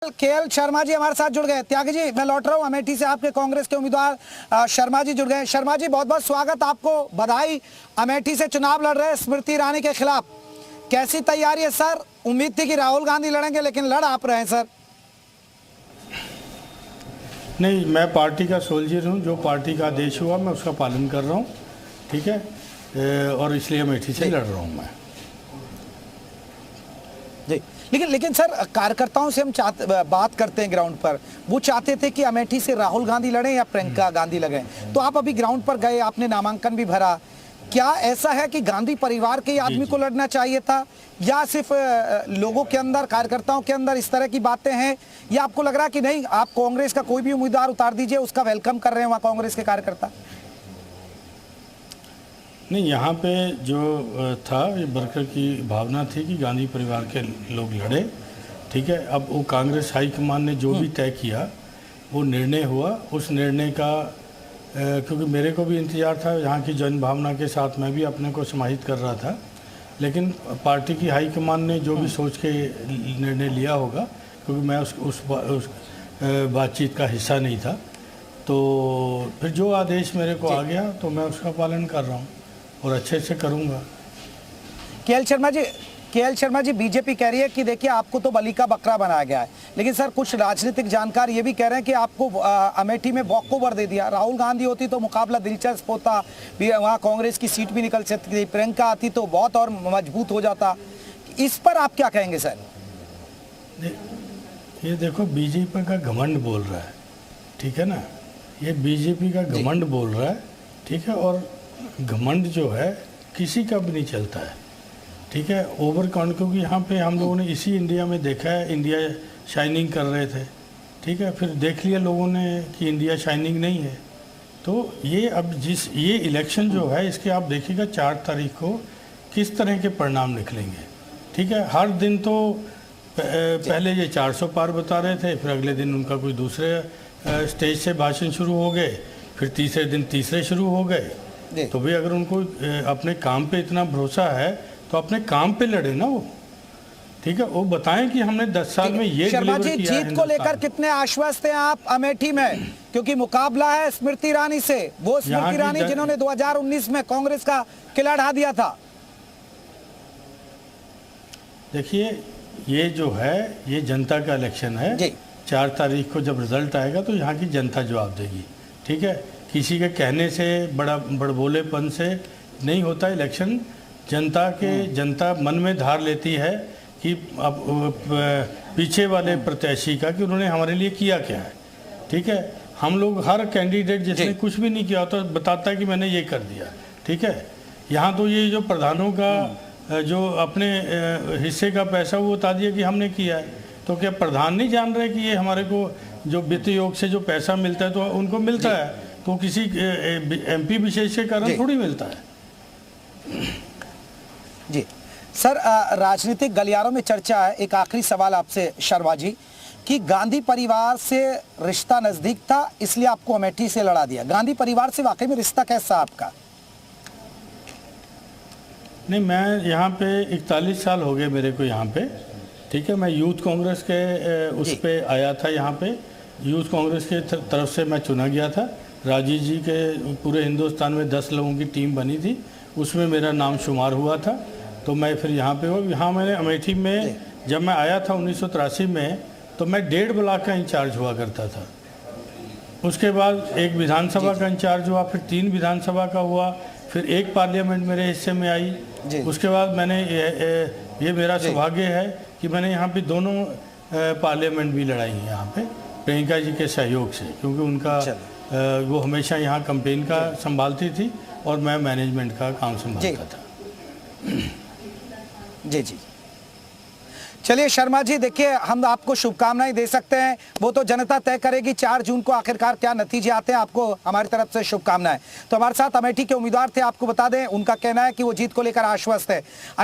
KL Sharma ji हमारे साथ जुड़ गए। त्यागी जी, मैं लौट रहा हूं अमेठी से, आपके कांग्रेस के उम्मीदवार शर्मा जी जुड़ गए। शर्मा जी, बहुत बहुत स्वागत, आपको बधाई। अमेठी से चुनाव लड़ रहे हैं स्मृति ईरानी के खिलाफ, कैसी तैयारी है सर? उम्मीद थी कि राहुल गांधी लड़ेंगे, लेकिन लड़ आप रहे हैं सर। नहीं, मैं पार्टी का सोल्जर हूँ। जो पार्टी का आदेश हुआ मैं उसका पालन कर रहा हूँ, ठीक है, और इसलिए अमेठी से लड़ रहा हूँ मैं जी। लेकिन सर, कार्यकर्ताओं से हम बात करते हैं ग्राउंड पर, वो चाहते थे कि अमेठी से राहुल गांधी लड़े या प्रियंका गांधी लड़े। तो आप अभी ग्राउंड पर गए, आपने नामांकन भी भरा, क्या ऐसा है कि गांधी परिवार के आदमी को लड़ना चाहिए था, या सिर्फ लोगों के अंदर, कार्यकर्ताओं के अंदर इस तरह की बातें हैं, या आपको लग रहा है कि नहीं, आप कांग्रेस का कोई भी उम्मीदवार उतार दीजिए, उसका वेलकम कर रहे हैं वहाँ कांग्रेस के कार्यकर्ता? नहीं, यहाँ पे जो था ये वर्कर की भावना थी कि गांधी परिवार के लोग लड़े, ठीक है। अब वो कांग्रेस हाईकमान ने जो भी तय किया, वो निर्णय हुआ। उस निर्णय का क्योंकि मेरे को भी इंतज़ार था, यहाँ की जन भावना के साथ मैं भी अपने को समाहित कर रहा था, लेकिन पार्टी की हाईकमान ने जो भी सोच के निर्णय लिया होगा, क्योंकि मैं उस बातचीत का हिस्सा नहीं था, तो फिर जो आदेश मेरे को आ गया तो मैं उसका पालन कर रहा हूँ और अच्छे से करूँगा। केएल शर्मा जी, बीजेपी कह रही है कि देखिए आपको तो बलि का बकरा बनाया गया है, लेकिन सर कुछ राजनीतिक जानकार ये भी कह रहे हैं कि आपको अमेठी में वॉकओवर दे दिया। राहुल गांधी होती तो मुकाबला दिलचस्प होता, वहाँ कांग्रेस की सीट भी निकल सकती थी, प्रियंका आती तो बहुत और मजबूत हो जाता। इस पर आप क्या कहेंगे सर? ये देखो, बीजेपी का घमंड बोल रहा है, ठीक है ना, ये बीजेपी का घमंड बोल रहा है, ठीक है। और घमंड जो है किसी का भी नहीं चलता है, ठीक है। ओवर कॉन्फिडेंस, क्योंकि यहाँ पे हम लोगों ने इसी इंडिया में देखा है, इंडिया शाइनिंग कर रहे थे, ठीक है, फिर देख लिया लोगों ने कि इंडिया शाइनिंग नहीं है। तो ये अब ये इलेक्शन जो है, इसके आप देखिएगा 4 तारीख को किस तरह के परिणाम निकलेंगे, ठीक है। हर दिन तो पहले ये 400 पार बता रहे थे, फिर अगले दिन उनका कोई दूसरे स्टेज से भाषण शुरू हो गए, फिर तीसरे दिन तीसरे शुरू हो गए। तो भाई अगर उनको अपने काम पे इतना भरोसा है तो अपने काम पे लड़े ना वो, ठीक है। वो बताएं कि हमने 10 साल में ये शर्मा जी, जीत को लेकर कितने आश्वस्त हैं आप अमेठी में? क्योंकि मुकाबला है स्मृति ईरानी से, वो स्मृति ईरानी जिन्होंने 2019 में कांग्रेस का किला ढा दिया था। देखिए, ये जो है ये जनता का इलेक्शन है। 4 तारीख को जब रिजल्ट आएगा तो यहाँ की जनता जवाब देगी, ठीक है। किसी के कहने से, बड़बोलेपन से नहीं होता इलेक्शन। जनता मन में धार लेती है कि अब पीछे वाले प्रत्याशी का कि उन्होंने हमारे लिए किया क्या है, ठीक है। हम लोग, हर कैंडिडेट जिसने कुछ भी नहीं किया होता बताता है कि मैंने ये कर दिया, ठीक है। यहाँ तो ये जो प्रधानों का जो अपने हिस्से का पैसा वो बता दिया कि हमने किया है, तो क्या प्रधान नहीं जान रहे कि ये हमारे को जो वित्त योग से जो पैसा मिलता है तो उनको मिलता है, तो किसी एमपी विशेष के कारण थोड़ी मिलता है। जी सर, राजनीतिक गलियारों में चर्चा है, एक आखिरी सवाल आपसे शर्मा जी, कि गांधी परिवार से रिश्ता नजदीक था इसलिए आपको अमेठी से लड़ा दिया। गांधी परिवार से वाकई में रिश्ता कैसा आपका? नहीं, मैं यहाँ पे 41 साल हो गए मेरे को यहाँ पे, ठीक है। मैं यूथ कांग्रेस के उस पे आया था, यहाँ पे यूथ कांग्रेस के तरफ से मैं चुना गया था। राजीव जी के पूरे हिंदुस्तान में 10 लोगों की टीम बनी थी, उसमें मेरा नाम शुमार हुआ था, तो मैं फिर यहाँ पे हुआ। यहाँ मैंने अमेठी में जब मैं आया था 1983 में, तो मैं 1.5 ब्लॉक का इंचार्ज हुआ करता था। उसके बाद एक विधानसभा का इंचार्ज हुआ, फिर 3 विधानसभा का हुआ, फिर 1 पार्लियामेंट मेरे हिस्से में आई। उसके बाद मैंने ये मेरा सौभाग्य है कि मैंने यहाँ पे दोनों पार्लियामेंट भी लड़ाई है यहाँ पे, प्रियंका जी के सहयोग से, क्योंकि उनका वो हमेशा यहाँ कैंपेन का संभालती थी और मैं मैनेजमेंट का काम संभालता था। जी। चलिए शर्मा जी, देखिए हम आपको शुभकामनाएं दे सकते हैं, वो तो जनता तय करेगी 4 जून को आखिरकार क्या नतीजे आते हैं। आपको हमारी तरफ से शुभकामनाएं। तो हमारे साथ अमेठी के उम्मीदवार थे, आपको बता दें उनका कहना है कि वो जीत को लेकर आश्वस्त है।